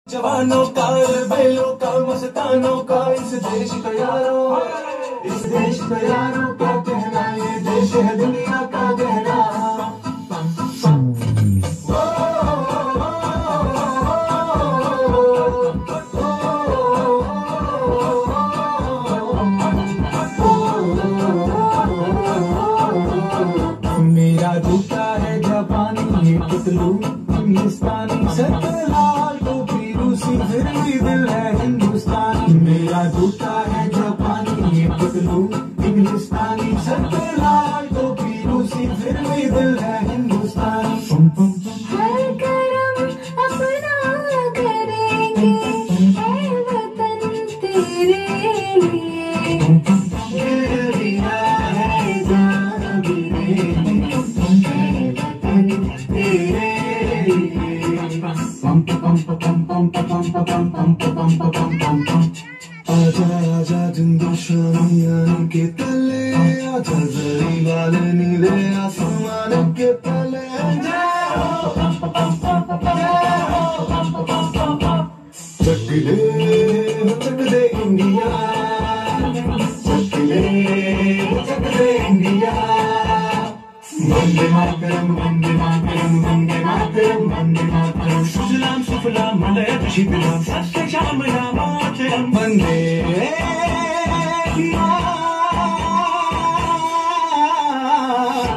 जवानों का बैलों का मस्तानों का इस देश का यारों, इस देश का यारों का कहना, ये देश है दुनिया का गहना। मेरा जूता है जापानी, ये पुतलू हिंदुस्तानी, सतलाल टोपी रूसी, फिर भी दिल है हिंदुस्तानी। मेरा जूता है जापानी, ये पुतलू हिंदुस्तानी, सतलाल टोपी रूसी, फिर भी दिल है हिंदुस्तानी। हर करम अपना करेंगे, ऐ वतन तेरे लिए। आजा आजा जिंदुशानी के तले, आजा जरी वाले नीले आसमान के तले। चक दे इंडिया, चक दे इंडिया। वंदे मातरम, वंदे मातरम, वंदे मातरम, वंदे मातरम। सुजलाम सुफलाम मलयज शिबिलाम, सत्य श्याम रामातरम। वंदे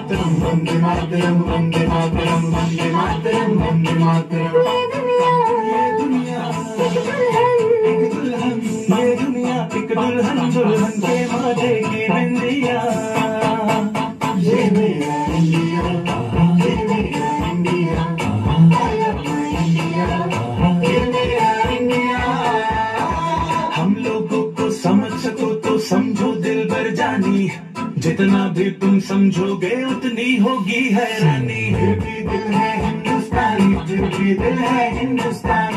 मातरम, वंदे मातरम, वंदे मातरम, वंदे मातरम, वंदे मातरम। ये दुनिया एक दुल्हन, ये दुनिया एक दुल्हन, दुल्हन के माथे की बिंदिया। ये मेरा इंडिया, ये मेरा इंडिया, ये मेरा इंडिया। हम लोगों को समझ सको तो समझो दिल भर जानी, जितना भी तुम समझोगे उतनी होगी हैरानी। फिर भी दिल है हिंदुस्तानी, फिर भी दिल है हिंदुस्तानी।